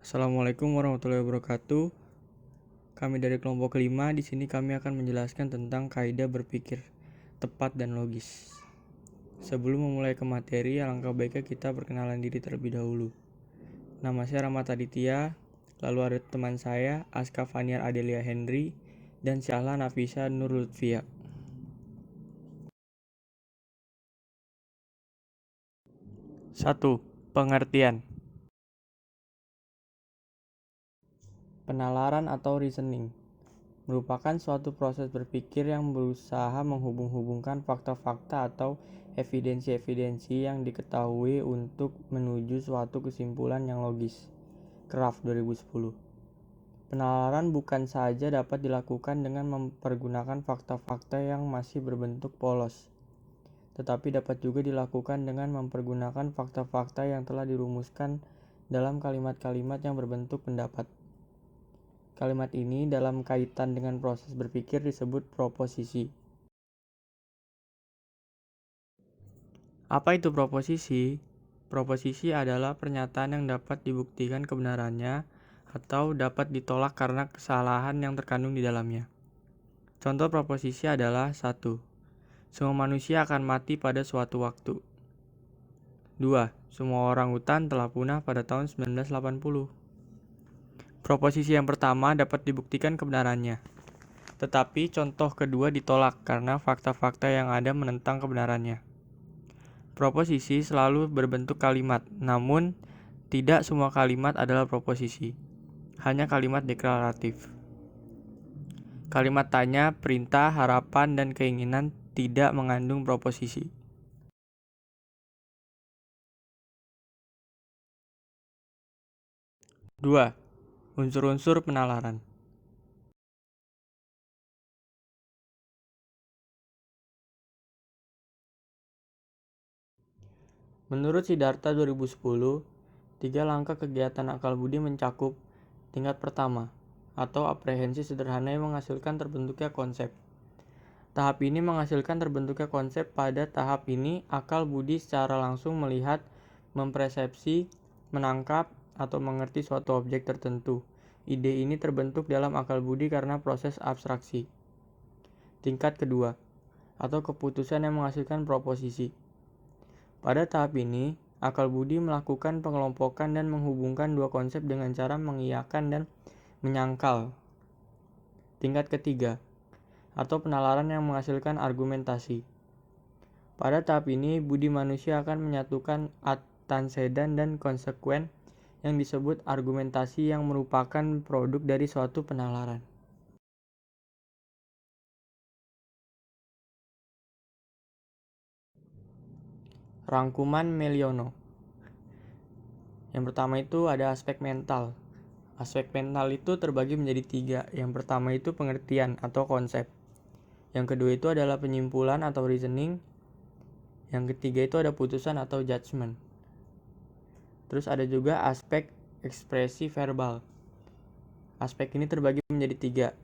Assalamualaikum warahmatullahi wabarakatuh. Kami dari kelompok kelima. Di sini kami akan menjelaskan tentang kaidah berpikir tepat dan logis. Sebelum memulai ke materi, alangkah baiknya kita perkenalan diri terlebih dahulu. Nama saya Rahmat Aditya, lalu ada teman saya Aska Faniar Adelia Henry dan Syahla Nafisa Nur Lutfia. Satu, pengertian. Penalaran atau reasoning merupakan suatu proses berpikir yang berusaha menghubung-hubungkan fakta-fakta atau evidensi-evidensi yang diketahui untuk menuju suatu kesimpulan yang logis. Kraft 2010. Penalaran bukan saja dapat dilakukan dengan mempergunakan fakta-fakta yang masih berbentuk polos, tetapi dapat juga dilakukan dengan mempergunakan fakta-fakta yang telah dirumuskan dalam kalimat-kalimat yang berbentuk pendapat. Kalimat ini dalam kaitan dengan proses berpikir disebut proposisi. Apa itu proposisi? Proposisi adalah pernyataan yang dapat dibuktikan kebenarannya atau dapat ditolak karena kesalahan yang terkandung di dalamnya. Contoh proposisi adalah 1. Semua manusia akan mati pada suatu waktu. 2. Semua orang hutan telah punah pada tahun 1980. Proposisi yang pertama dapat dibuktikan kebenarannya, tetapi contoh kedua ditolak karena fakta-fakta yang ada menentang kebenarannya. Proposisi selalu berbentuk kalimat, namun tidak semua kalimat adalah proposisi, hanya kalimat deklaratif. Kalimat tanya, perintah, harapan, dan keinginan tidak mengandung proposisi. Dua, unsur-unsur penalaran. Menurut Siddhartha 2010, 3 langkah kegiatan akal budi mencakup tingkat pertama, atau aprehensi sederhana yang menghasilkan terbentuknya konsep. Tahap ini menghasilkan terbentuknya konsep. Pada tahap ini, akal budi secara langsung melihat, mempersepsi, menangkap, atau mengerti suatu objek tertentu. Ide ini terbentuk dalam akal budi karena proses abstraksi. Tingkat kedua, atau keputusan yang menghasilkan proposisi. Pada tahap ini, akal budi melakukan pengelompokan dan menghubungkan dua konsep dengan cara mengiyakan dan menyangkal. Tingkat ketiga, atau penalaran yang menghasilkan argumentasi. Pada tahap ini, budi manusia akan menyatukan antsedan dan konsekuen yang disebut argumentasi yang merupakan produk dari suatu penalaran. Rangkuman Meliono. Yang pertama itu ada aspek mental. Aspek mental itu terbagi menjadi 3. Yang pertama itu pengertian atau konsep. Yang kedua itu adalah penyimpulan atau reasoning. Yang ketiga itu ada putusan atau judgment. Terus ada juga aspek ekspresi verbal. Aspek ini terbagi menjadi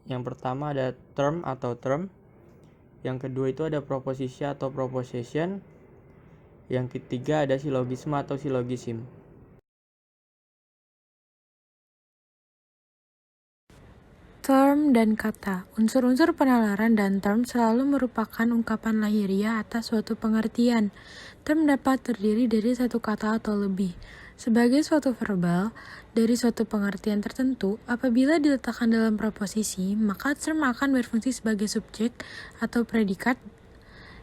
3. Yang pertama ada term atau term. Yang kedua itu ada proposisi atau proposition. Yang ketiga ada silogisme atau silogisim. Term dan kata. Unsur-unsur penalaran dan term selalu merupakan ungkapan lahiriah atas suatu pengertian. Term dapat terdiri dari satu kata atau lebih. Sebagai suatu verbal, dari suatu pengertian tertentu, apabila diletakkan dalam proposisi, maka term akan berfungsi sebagai subjek atau predikat.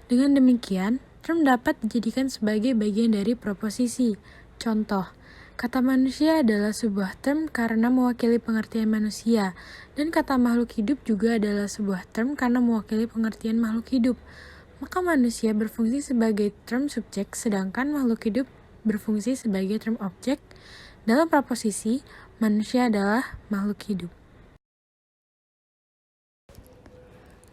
Dengan demikian, term dapat dijadikan sebagai bagian dari proposisi. Contoh, kata manusia adalah sebuah term karena mewakili pengertian manusia, dan kata makhluk hidup juga adalah sebuah term karena mewakili pengertian makhluk hidup. Maka manusia berfungsi sebagai term subjek, sedangkan makhluk hidup berfungsi sebagai term objek. Dalam proposisi, manusia adalah makhluk hidup.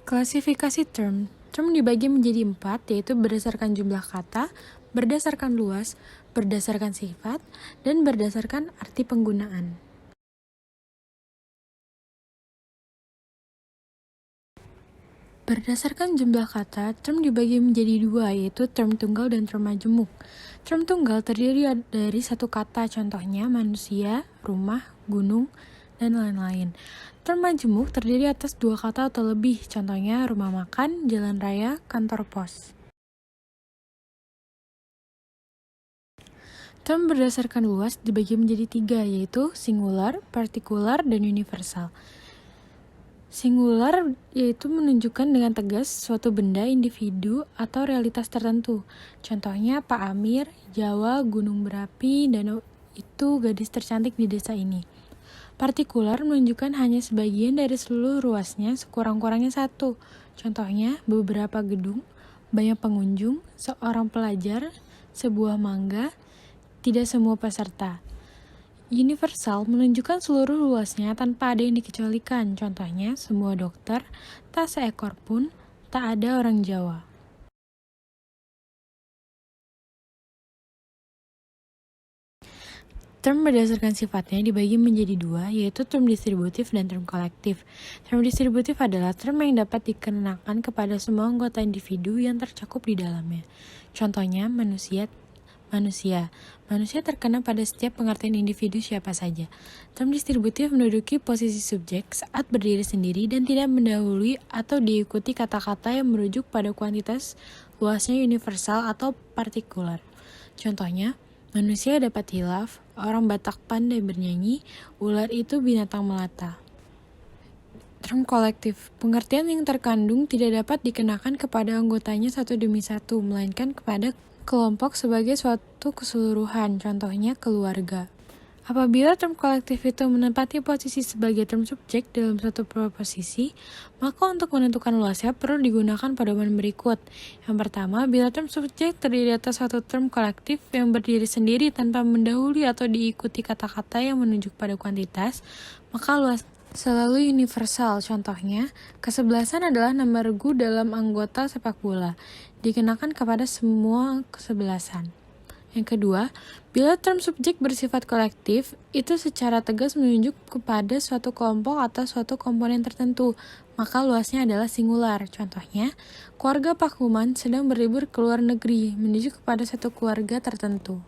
Klasifikasi term. Term dibagi menjadi 4, yaitu berdasarkan jumlah kata, berdasarkan luas, berdasarkan sifat, dan berdasarkan arti penggunaan. Berdasarkan jumlah kata, term dibagi menjadi dua, yaitu term tunggal dan term majemuk. Term tunggal terdiri dari satu kata, contohnya manusia, rumah, gunung, dan lain-lain. Term majemuk terdiri atas dua kata atau lebih, contohnya rumah makan, jalan raya, kantor pos. Term berdasarkan luas dibagi menjadi tiga, yaitu singular, partikular, dan universal. Singular yaitu menunjukkan dengan tegas suatu benda, individu, atau realitas tertentu. Contohnya Pak Amir, Jawa, gunung berapi, danau itu gadis tercantik di desa ini. Partikular menunjukkan hanya sebagian dari seluruh ruasnya, sekurang-kurangnya satu. Contohnya beberapa gedung, banyak pengunjung, seorang pelajar, sebuah mangga, tidak semua peserta. Universal menunjukkan seluruh luasnya tanpa ada yang dikecualikan. Contohnya, semua dokter, tak seekor pun, tak ada orang Jawa. Term berdasarkan sifatnya dibagi menjadi dua, yaitu term distributif dan term kolektif. Term distributif adalah term yang dapat dikenakan kepada semua anggota individu yang tercakup di dalamnya. Contohnya, manusia terkena pada setiap pengertian individu siapa saja. Term distributif menduduki posisi subjek saat berdiri sendiri dan tidak mendahului atau diikuti kata-kata yang merujuk pada kuantitas luasnya universal atau partikular. Contohnya, manusia dapat hilaf, orang Batak pandai bernyanyi, ular itu binatang melata. Term kolektif, pengertian yang terkandung tidak dapat dikenakan kepada anggotanya satu demi satu, melainkan kepada kelompok sebagai suatu keseluruhan, contohnya keluarga. Apabila term kolektif itu menempati posisi sebagai term subjek dalam suatu proposisi, maka untuk menentukan luasnya perlu digunakan pedoman berikut. Yang pertama, bila term subjek terdiri atas suatu term kolektif yang berdiri sendiri tanpa mendahului atau diikuti kata-kata yang menunjuk pada kuantitas, maka luas selalu universal. Contohnya, kesebelasan adalah nama regu dalam anggota sepak bola, dikenakan kepada semua kesebelasan. Yang kedua, bila term subjek bersifat kolektif, itu secara tegas menunjuk kepada suatu kelompok atau suatu komponen tertentu, maka luasnya adalah singular. Contohnya, keluarga Pak Kuman sedang berlibur ke luar negeri, menunjuk kepada satu keluarga tertentu.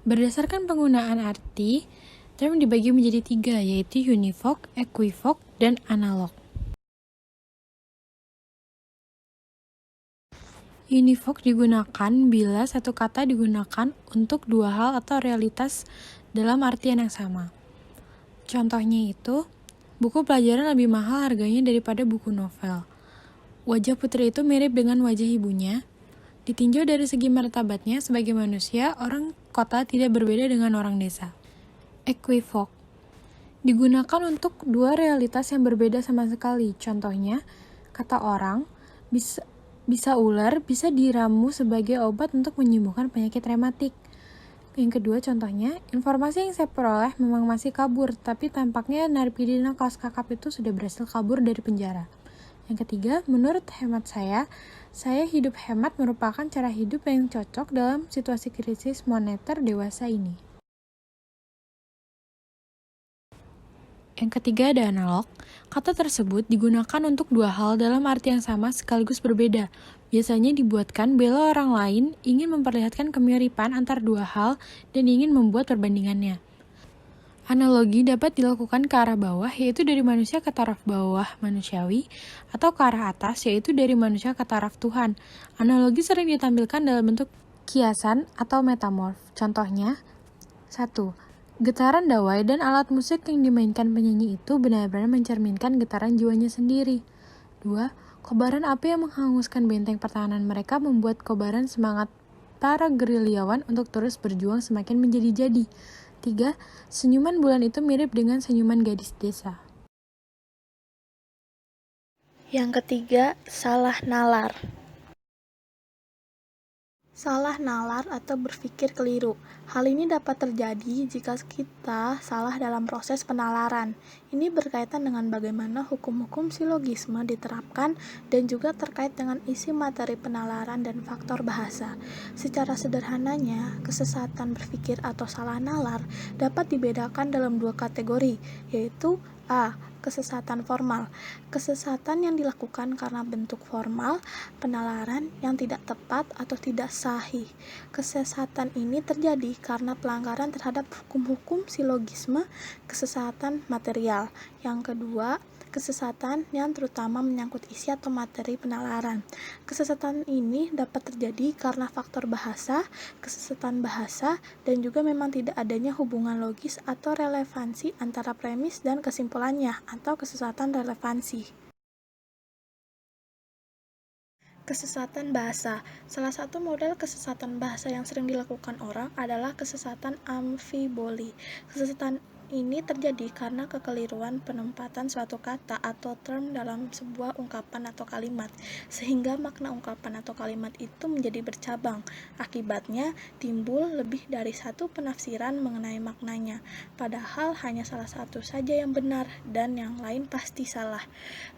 Berdasarkan penggunaan arti, term dibagi menjadi tiga, yaitu univok, equivok, dan analog. Univok digunakan bila satu kata digunakan untuk dua hal atau realitas dalam artian yang sama. Contohnya itu, buku pelajaran lebih mahal harganya daripada buku novel. Wajah putri itu mirip dengan wajah ibunya. Ditinjau dari segi martabatnya sebagai manusia, orang kota tidak berbeda dengan orang desa. Equivok digunakan untuk dua realitas yang berbeda sama sekali. Contohnya, kata orang bisa ular bisa diramu sebagai obat untuk menyembuhkan penyakit rematik. Yang kedua contohnya, informasi yang saya peroleh memang masih kabur, tapi tampaknya narapidana kaos kakap itu sudah berhasil kabur dari penjara. Yang ketiga, menurut hemat saya hidup hemat merupakan cara hidup yang cocok dalam situasi krisis moneter dewasa ini. Yang ketiga ada analog. Kata tersebut digunakan untuk dua hal dalam arti yang sama sekaligus berbeda. Biasanya dibuatkan bila orang lain ingin memperlihatkan kemiripan antar dua hal dan ingin membuat perbandingannya. Analogi dapat dilakukan ke arah bawah, yaitu dari manusia ke taraf bawah manusiawi, atau ke arah atas, yaitu dari manusia ke taraf Tuhan. Analogi sering ditampilkan dalam bentuk kiasan atau metamorf. Contohnya, 1. Getaran dawai dan alat musik yang dimainkan penyanyi itu benar-benar mencerminkan getaran jiwanya sendiri. 2. Kobaran api yang menghanguskan benteng pertahanan mereka membuat kobaran semangat para gerilyawan untuk terus berjuang semakin menjadi-jadi. 3. Senyuman bulan itu mirip dengan senyuman gadis desa. Yang ketiga, salah nalar. Salah nalar atau berpikir keliru. Hal ini dapat terjadi jika kita salah dalam proses penalaran. Ini berkaitan dengan bagaimana hukum-hukum silogisme diterapkan dan juga terkait dengan isi materi penalaran dan faktor bahasa. Secara sederhananya, kesesatan berpikir atau salah nalar dapat dibedakan dalam dua kategori, yaitu A. Kesesatan formal. Kesesatan yang dilakukan karena bentuk formal penalaran yang tidak tepat atau tidak sahih. Kesesatan ini terjadi karena pelanggaran terhadap hukum-hukum silogisme, kesesatan material. Yang kedua, kesesatan yang terutama menyangkut isi atau materi penalaran. Kesesatan ini dapat terjadi karena faktor bahasa, kesesatan bahasa, dan juga memang tidak adanya hubungan logis atau relevansi antara premis dan kesimpulannya, atau kesesatan relevansi. Kesesatan bahasa. Salah satu model kesesatan bahasa yang sering dilakukan orang adalah kesesatan amfiboli. Kesesatan ini terjadi karena kekeliruan penempatan suatu kata atau term dalam sebuah ungkapan atau kalimat, sehingga makna ungkapan atau kalimat itu menjadi bercabang. Akibatnya, timbul lebih dari satu penafsiran mengenai maknanya, padahal hanya salah satu saja yang benar dan yang lain pasti salah.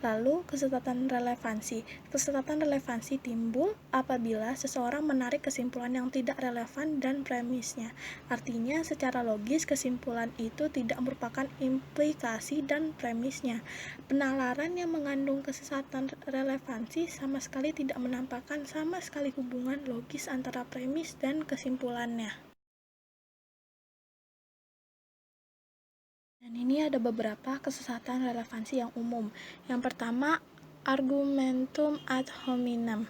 Lalu, kesesatan relevansi. Kesesatan relevansi timbul apabila seseorang menarik kesimpulan yang tidak relevan dan premisnya. Artinya, secara logis kesimpulan itu tidak merupakan implikasi dan premisnya. Penalaran yang mengandung kesesatan relevansi sama sekali tidak menampakkan sama sekali hubungan logis antara premis dan kesimpulannya. Dan ini ada beberapa kesesatan relevansi yang umum. Yang pertama, argumentum ad hominem.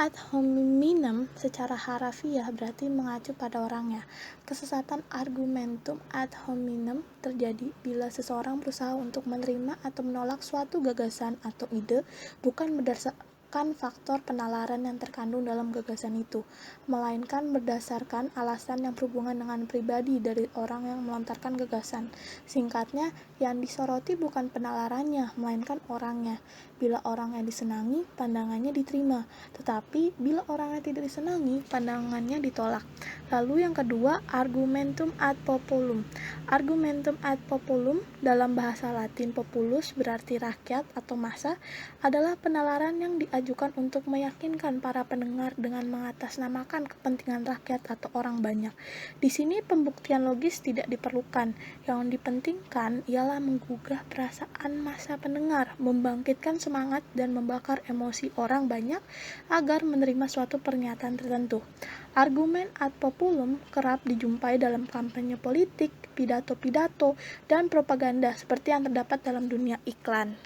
Ad hominem secara harafiah berarti mengacu pada orangnya. Kesesatan argumentum ad hominem terjadi bila seseorang berusaha untuk menerima atau menolak suatu gagasan atau ide bukan berdasarkan faktor penalaran yang terkandung dalam gagasan itu, melainkan berdasarkan alasan yang berhubungan dengan pribadi dari orang yang melontarkan gagasan. Singkatnya, yang disoroti bukan penalarannya, melainkan orangnya. Bila orangnya disenangi, pandangannya diterima. Tetapi, bila orangnya tidak disenangi, pandangannya ditolak. Lalu yang kedua, argumentum ad populum. Argumentum ad populum dalam bahasa Latin populus berarti rakyat atau massa, adalah penalaran yang diajukan untuk meyakinkan para pendengar dengan mengatasnamakan kepentingan rakyat atau orang banyak. Di sini pembuktian logis tidak diperlukan. Yang dipentingkan ialah menggugah perasaan massa pendengar, membangkitkan semangat dan membakar emosi orang banyak agar menerima suatu pernyataan tertentu. Argumen ad populum kerap dijumpai dalam kampanye politik, pidato-pidato, dan propaganda seperti yang terdapat dalam dunia iklan.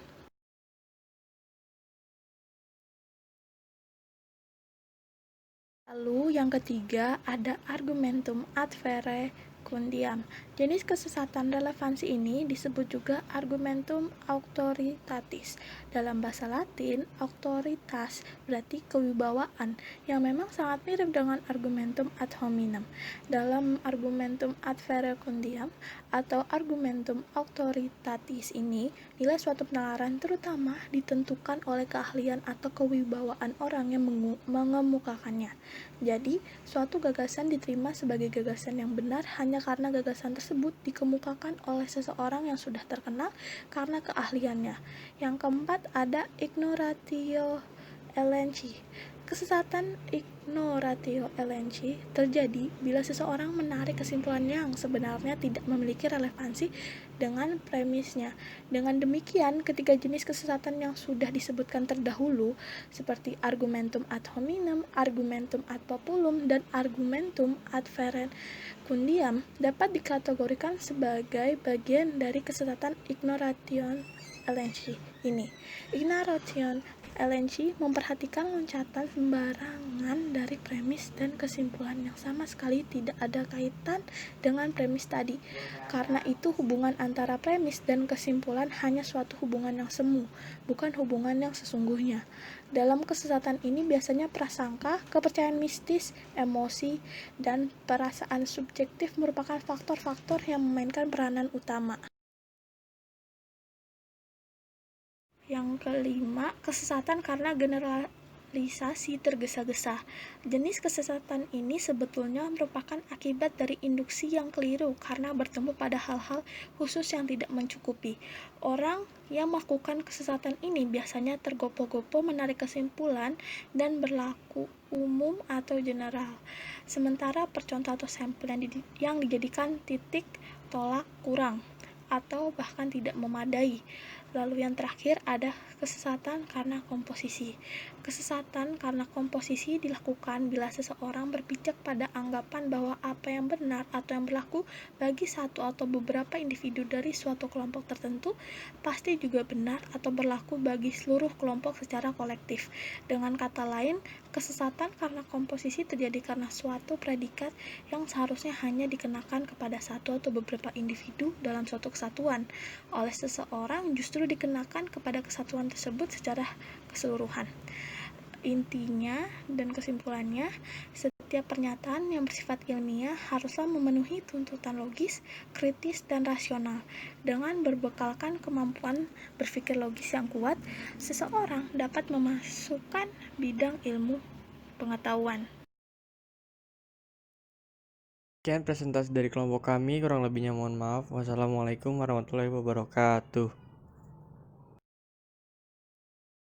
Lalu yang ketiga ada argumentum ad verecundiam. Jenis kesesatan relevansi ini disebut juga argumentum auctoritatis. Dalam bahasa Latin, autoritas berarti kewibawaan, yang memang sangat mirip dengan argumentum ad hominem. Dalam argumentum ad verecundiam atau argumentum auctoritatis ini, nilai suatu penalaran terutama ditentukan oleh keahlian atau kewibawaan orang yang mengemukakannya. Jadi, suatu gagasan diterima sebagai gagasan yang benar hanya karena gagasan tersebut dikemukakan oleh seseorang yang sudah terkenal karena keahliannya. Yang keempat ada ignoratio elenchi. Kesesatan ignoratio elenchi terjadi bila seseorang menarik kesimpulan yang sebenarnya tidak memiliki relevansi dengan premisnya. Dengan demikian, ketiga jenis kesesatan yang sudah disebutkan terdahulu, seperti argumentum ad hominem, argumentum ad populum, dan argumentum ad verecundiam, dapat dikategorikan sebagai bagian dari kesesatan ignoration elenchi ini. Ignoration elenchi memperhatikan loncatan sembarangan dari premis dan kesimpulan yang sama sekali tidak ada kaitan dengan premis tadi. Karena itu hubungan antara premis dan kesimpulan hanya suatu hubungan yang semu, bukan hubungan yang sesungguhnya. Dalam kesesatan ini biasanya prasangka, kepercayaan mistis, emosi, dan perasaan subjektif merupakan faktor-faktor yang memainkan peranan utama. Yang kelima, kesesatan karena generalisasi tergesa-gesa. Jenis kesesatan ini sebetulnya merupakan akibat dari induksi yang keliru karena bertemu pada hal-hal khusus yang tidak mencukupi. Orang yang melakukan kesesatan ini biasanya tergopoh-gopoh menarik kesimpulan dan berlaku umum atau general. Sementara percontoh atau sampel yang dijadikan titik tolak kurang atau bahkan tidak memadai. Lalu yang terakhir ada kesesatan karena komposisi. Kesesatan karena komposisi dilakukan bila seseorang berpijak pada anggapan bahwa apa yang benar atau yang berlaku bagi satu atau beberapa individu dari suatu kelompok tertentu pasti juga benar atau berlaku bagi seluruh kelompok secara kolektif. Dengan kata lain, kesesatan karena komposisi terjadi karena suatu predikat yang seharusnya hanya dikenakan kepada satu atau beberapa individu dalam suatu kesatuan oleh seseorang justru dikenakan kepada kesatuan tersebut secara keseluruhan. Intinya dan kesimpulannya, setiap pernyataan yang bersifat ilmiah haruslah memenuhi tuntutan logis, kritis, dan rasional. Dengan berbekalkan kemampuan berpikir logis yang kuat, seseorang dapat memasukkan bidang ilmu pengetahuan. Sekian presentasi dari kelompok kami, kurang lebihnya mohon maaf. Wassalamualaikum warahmatullahi wabarakatuh.